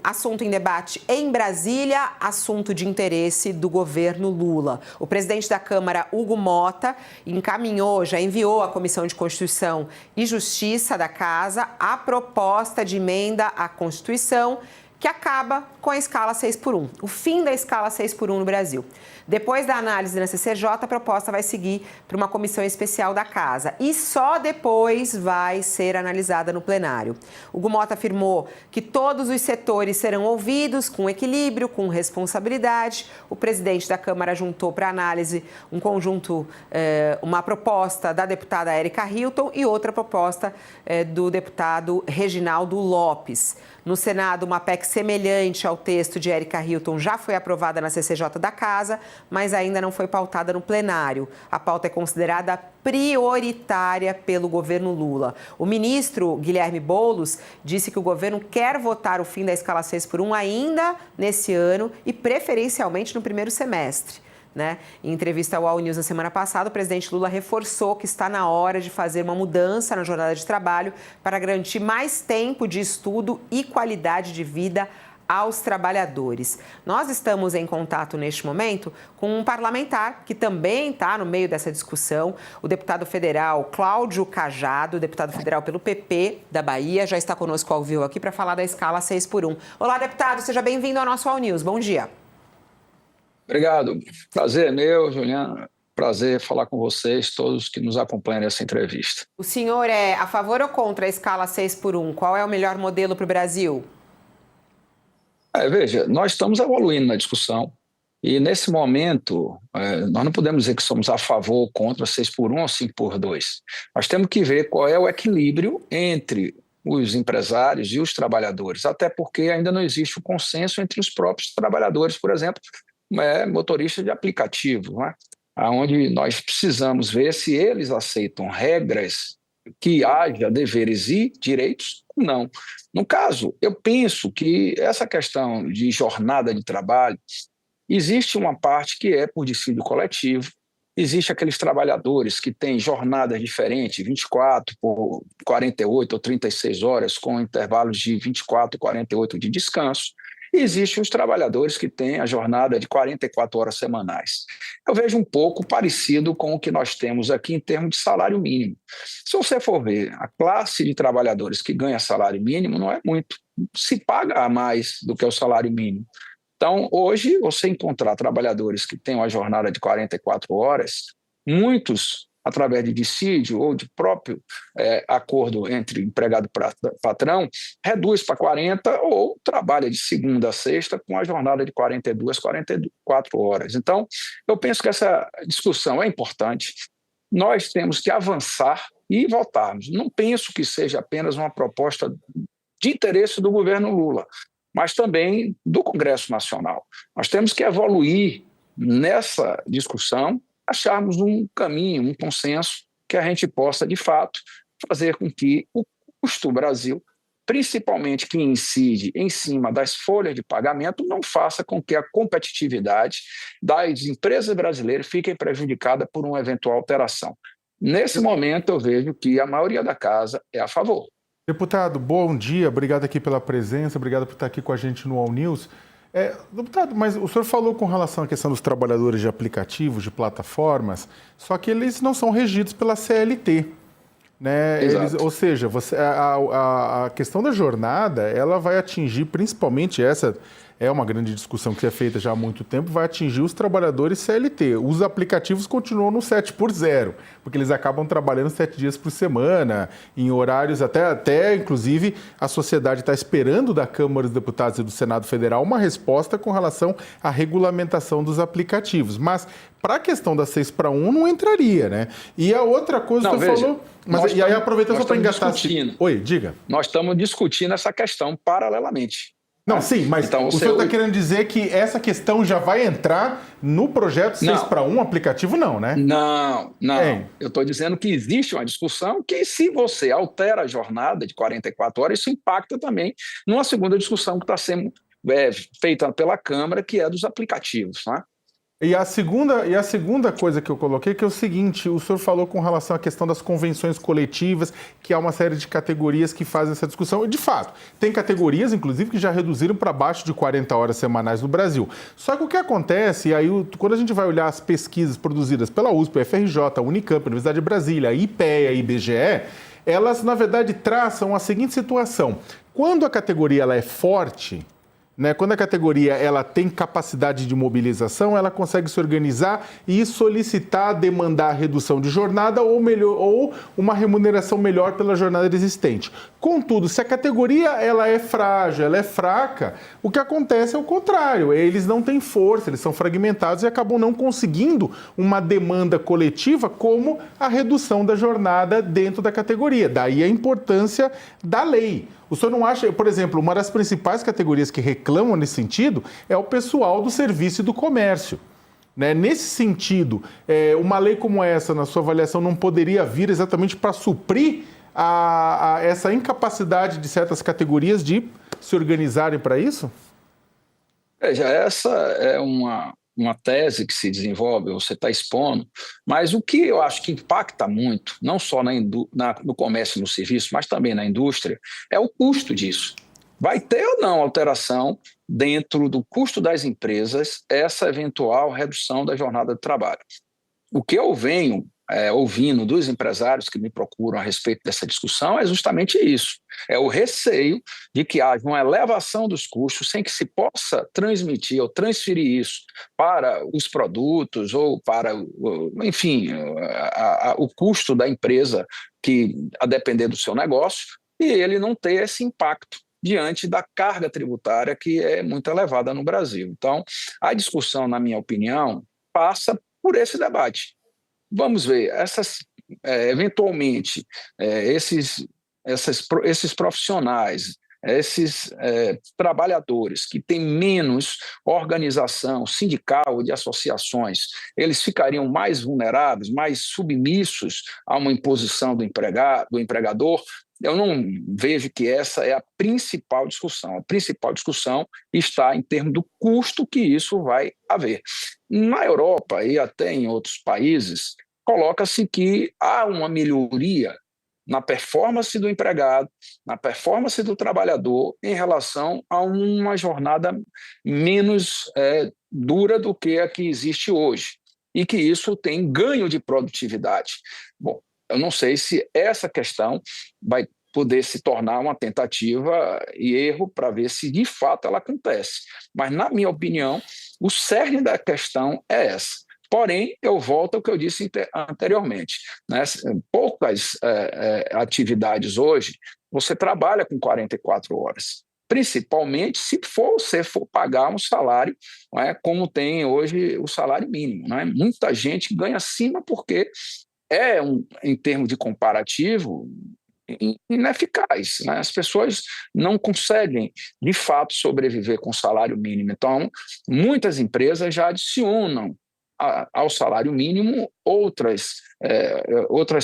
assunto em debate em Brasília, assunto de interesse do governo Lula. O presidente da Câmara, Hugo Motta, já enviou à Comissão de Constituição e Justiça da Casa a proposta de emenda à Constituição que acaba com a escala 6x1, o fim da escala 6x1 no Brasil. Depois da análise na CCJ, a proposta vai seguir para uma comissão especial da Casa e só depois vai ser analisada no plenário. Hugo Motta afirmou que todos os setores serão ouvidos com equilíbrio, com responsabilidade. O presidente da Câmara juntou para análise uma proposta da deputada Érica Hilton e outra proposta do deputado Reginaldo Lopes. No Senado, uma PEC semelhante ao texto de Érica Hilton já foi aprovada na CCJ da Casa, mas ainda não foi pautada no plenário. A pauta é considerada prioritária pelo governo Lula. O ministro Guilherme Boulos disse que o governo quer votar o fim da escala 6x1 ainda nesse ano e preferencialmente no primeiro semestre. Em entrevista ao All News na semana passada, o presidente Lula reforçou que está na hora de fazer uma mudança na jornada de trabalho para garantir mais tempo de estudo e qualidade de vida aos trabalhadores. Nós estamos em contato neste momento com um parlamentar que também está no meio dessa discussão, o deputado federal Cláudio Cajado, deputado federal pelo PP da Bahia, já está conosco ao vivo aqui para falar da escala 6x1. Olá, deputado, seja bem-vindo ao nosso All News. Bom dia. Obrigado. Prazer é meu, Juliana. Prazer falar com vocês, todos que nos acompanham nessa entrevista. O senhor é a favor ou contra a escala 6x1? Qual é o melhor modelo para o Brasil? Veja, nós estamos evoluindo na discussão e, nesse momento, nós não podemos dizer que somos a favor ou contra 6x1 ou 5x2. Nós temos que ver qual é o equilíbrio entre os empresários e os trabalhadores, até porque ainda não existe o consenso entre os próprios trabalhadores, por exemplo, motorista de aplicativo, onde nós precisamos ver se eles aceitam regras que haja deveres e direitos ou não. No caso, eu penso que essa questão de jornada de trabalho, existe uma parte que é por dissídio coletivo, existe aqueles trabalhadores que têm jornadas diferentes, 24 por 48 ou 36 horas, com intervalos de 24 e 48 de descanso. E existem os trabalhadores que têm a jornada de 44 horas semanais. Eu vejo um pouco parecido com o que nós temos aqui em termos de salário mínimo. Se você for ver, a classe de trabalhadores que ganha salário mínimo não é muito, se paga a mais do que o salário mínimo. Então, hoje, você encontrar trabalhadores que têm uma jornada de 44 horas, muitos, através de dissídio ou de próprio acordo entre empregado e patrão, reduz para 40 ou trabalha de segunda a sexta com a jornada de 42, 44 horas. Então, eu penso que essa discussão é importante. Nós temos que avançar e votarmos. Não penso que seja apenas uma proposta de interesse do governo Lula, mas também do Congresso Nacional. Nós temos que evoluir nessa discussão, acharmos um caminho, um consenso que a gente possa, de fato, fazer com que o custo Brasil, principalmente que incide em cima das folhas de pagamento, não faça com que a competitividade das empresas brasileiras fique prejudicada por uma eventual alteração. Nesse momento, eu vejo que a maioria da casa é a favor. Deputado, bom dia, obrigado aqui pela presença, obrigado por estar aqui com a gente no All News. Deputado, mas o senhor falou com relação à questão dos trabalhadores de aplicativos, de plataformas, só que eles não são regidos pela CLT, né? Ou seja, a questão da jornada, ela vai atingir principalmente essa... É uma grande discussão que é feita já há muito tempo, vai atingir os trabalhadores CLT. Os aplicativos continuam no 7x0, porque eles acabam trabalhando 7 dias por semana, em horários até inclusive, a sociedade está esperando da Câmara dos Deputados e do Senado Federal uma resposta com relação à regulamentação dos aplicativos. Mas, para a questão da 6x1, não entraria, né? E a outra coisa que você falou... Mas, e aí, aproveitando só para engatar... Oi, diga. Nós estamos discutindo essa questão paralelamente. Não, sim, mas então, o senhor está querendo dizer que essa questão já vai entrar no projeto 6x1 aplicativo, não, né? Não. Eu estou dizendo que existe uma discussão que, se você altera a jornada de 44 horas, isso impacta também numa segunda discussão que está sendo feita pela Câmara, que é dos aplicativos, né? E a segunda coisa que eu coloquei que é o seguinte, o senhor falou com relação à questão das convenções coletivas, que há uma série de categorias que fazem essa discussão. E, de fato, tem categorias, inclusive, que já reduziram para abaixo de 40 horas semanais no Brasil. Só que o que acontece, e aí quando a gente vai olhar as pesquisas produzidas pela USP, FRJ, Unicamp, Universidade de Brasília, IPEA e IBGE, elas, na verdade, traçam a seguinte situação. Quando a categoria ela é forte, né, quando a categoria ela tem capacidade de mobilização, ela consegue se organizar e solicitar, demandar redução de jornada ou uma remuneração melhor pela jornada existente. Contudo, se a categoria ela é frágil, ela é fraca, o que acontece é o contrário. Eles não têm força, eles são fragmentados e acabam não conseguindo uma demanda coletiva como a redução da jornada dentro da categoria. Daí a importância da lei. O senhor não acha, por exemplo, uma das principais categorias que reclamam nesse sentido é o pessoal do serviço e do comércio. Né? Nesse sentido, uma lei como essa, na sua avaliação, não poderia vir exatamente para suprir essa incapacidade de certas categorias de se organizarem para isso? Veja, essa é uma tese que se desenvolve, você está expondo, mas o que eu acho que impacta muito, não só no comércio e no serviço, mas também na indústria, é o custo disso. Vai ter ou não alteração dentro do custo das empresas essa eventual redução da jornada de trabalho? O que eu venho ouvindo dos empresários que me procuram a respeito dessa discussão é justamente isso. É o receio de que haja uma elevação dos custos sem que se possa transmitir ou transferir isso para os produtos ou para, enfim, o custo da empresa que, a depender do seu negócio, e ele não ter esse impacto diante da carga tributária que é muito elevada no Brasil. Então, a discussão, na minha opinião, passa por esse debate. Vamos ver, eventualmente, esses profissionais, esses trabalhadores que têm menos organização sindical ou de associações, eles ficariam mais vulneráveis, mais submissos a uma imposição do empregador? Eu não vejo que essa é a principal discussão. A principal discussão está em termos do custo que isso vai haver. Na Europa e até em outros países, coloca-se que há uma melhoria na performance do empregado, na performance do trabalhador em relação a uma jornada menos dura do que a que existe hoje, e que isso tem ganho de produtividade. Bom, eu não sei se essa questão vai poder se tornar uma tentativa e erro para ver se de fato ela acontece. Mas, na minha opinião, o cerne da questão é essa. Porém, eu volto ao que eu disse anteriormente, né? Poucas atividades hoje você trabalha com 44 horas, principalmente se você for pagar um salário, não é, como tem hoje o salário mínimo. Não é? Muita gente ganha acima porque em termos de comparativo, ineficaz. Né? As pessoas não conseguem, de fato, sobreviver com o salário mínimo. Então, muitas empresas já adicionam ao salário mínimo outras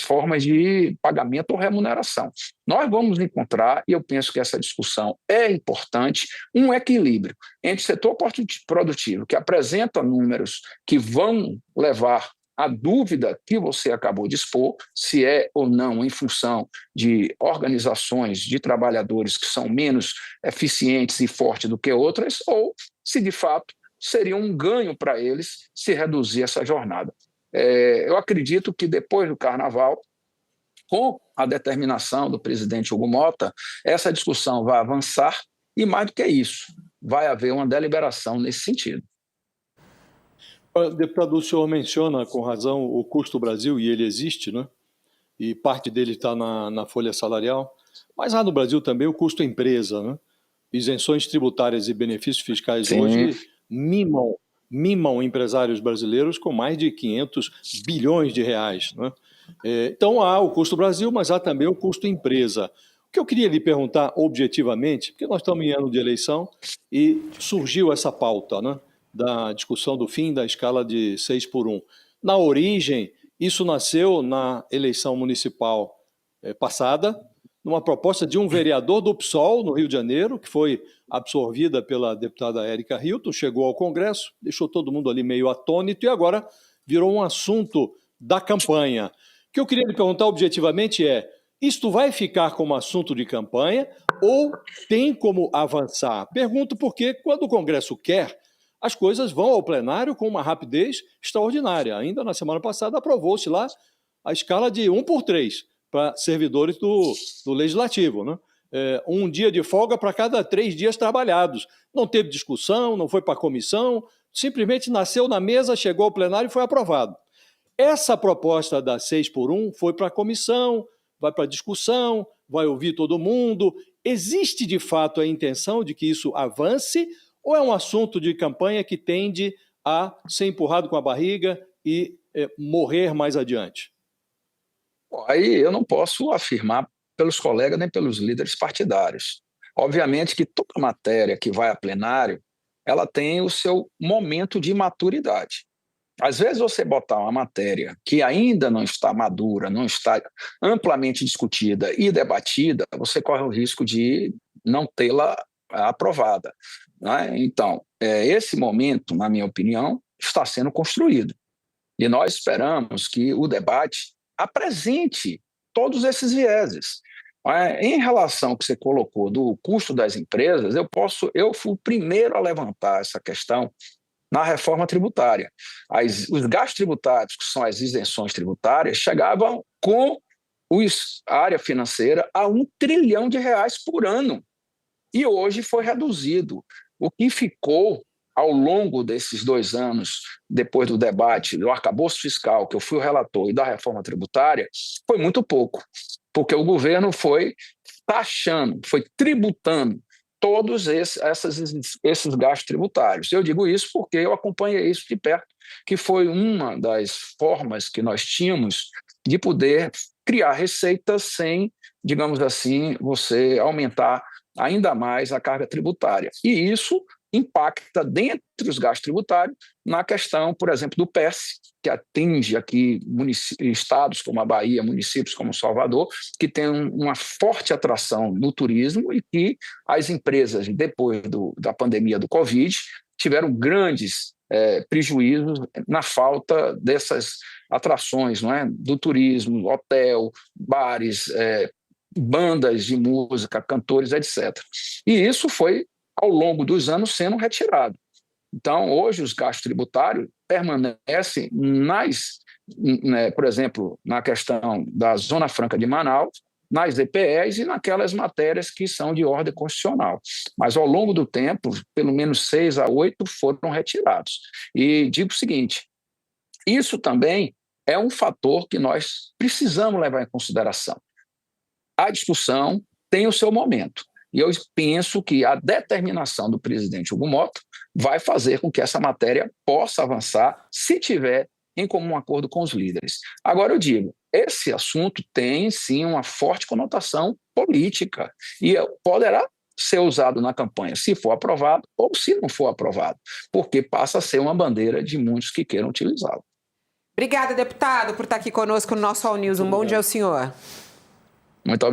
formas de pagamento ou remuneração. Nós vamos encontrar, e eu penso que essa discussão é importante, um equilíbrio entre o setor produtivo, que apresenta números que vão levar a dúvida que você acabou de expor, se é ou não em função de organizações de trabalhadores que são menos eficientes e fortes do que outras, ou se de fato seria um ganho para eles se reduzir essa jornada. Eu acredito que depois do Carnaval, com a determinação do presidente Hugo Mota, essa discussão vai avançar e, mais do que isso, vai haver uma deliberação nesse sentido. Deputado, o senhor menciona com razão o custo Brasil, e ele existe, né? E parte dele está na folha salarial, mas há no Brasil também o custo empresa, né? Isenções tributárias e benefícios fiscais Sim. Hoje mimam empresários brasileiros com mais de 500 bilhões de reais, né? Então há o custo Brasil, mas há também o custo empresa. O que eu queria lhe perguntar objetivamente, porque nós estamos em ano de eleição e surgiu essa pauta, né, da discussão do fim da escala de 6x1. Na origem, isso nasceu na eleição municipal passada, numa proposta de um vereador do PSOL, no Rio de Janeiro, que foi absorvida pela deputada Érica Hilton, chegou ao Congresso, deixou todo mundo ali meio atônito e agora virou um assunto da campanha. O que eu queria lhe perguntar objetivamente é, isto vai ficar como assunto de campanha ou tem como avançar? Pergunto porque quando o Congresso quer, as coisas vão ao plenário com uma rapidez extraordinária. Ainda na semana passada aprovou-se lá a escala de 1/3 para servidores do Legislativo, né? Um dia de folga para cada 3 dias trabalhados. Não teve discussão, não foi para a comissão, simplesmente nasceu na mesa, chegou ao plenário e foi aprovado. Essa proposta da 6x1 foi para a comissão, vai para a discussão, vai ouvir todo mundo. Existe, de fato, a intenção de que isso avance ou é um assunto de campanha que tende a ser empurrado com a barriga e morrer mais adiante? Bom, aí eu não posso afirmar pelos colegas nem pelos líderes partidários. Obviamente que toda matéria que vai a plenário, ela tem o seu momento de maturidade. Às vezes você botar uma matéria que ainda não está madura, não está amplamente discutida e debatida, você corre o risco de não tê-la aprovada, né? Então, esse momento, na minha opinião, está sendo construído. E nós esperamos que o debate apresente todos esses vieses. Em relação ao que você colocou do custo das empresas, eu fui o primeiro a levantar essa questão na reforma tributária. Os gastos tributários, que são as isenções tributárias, chegavam com a área financeira a R$ 1 trilhão por ano. E hoje foi reduzido. O que ficou ao longo desses 2 anos, depois do debate do arcabouço fiscal, que eu fui o relator, e da reforma tributária, foi muito pouco, porque o governo foi taxando, foi tributando todos esses gastos tributários. Eu digo isso porque eu acompanhei isso de perto, que foi uma das formas que nós tínhamos de poder criar receitas sem, digamos assim, você aumentar ainda mais a carga tributária. E isso impacta dentro dos gastos tributários na questão, por exemplo, do PES, que atinge aqui estados como a Bahia, municípios como Salvador, que tem uma forte atração no turismo e que as empresas, depois da pandemia do Covid, tiveram grandes prejuízos na falta dessas atrações, não é? Do turismo, hotel, bares, bandas de música, cantores, etc. E isso foi, ao longo dos anos, sendo retirado. Então, hoje, os gastos tributários permanecem por exemplo, na questão da Zona Franca de Manaus, nas EPEs e naquelas matérias que são de ordem constitucional. Mas, ao longo do tempo, pelo menos 6 a 8 foram retirados. E digo o seguinte, isso também é um fator que nós precisamos levar em consideração. A discussão tem o seu momento. E eu penso que a determinação do presidente Hugo Mota vai fazer com que essa matéria possa avançar se tiver em comum acordo com os líderes. Agora eu digo, esse assunto tem sim uma forte conotação política e poderá ser usado na campanha se for aprovado ou se não for aprovado, porque passa a ser uma bandeira de muitos que queiram utilizá-lo. Obrigada, deputado, por estar aqui conosco no nosso All News. Um bom dia ao senhor. Muito obrigado.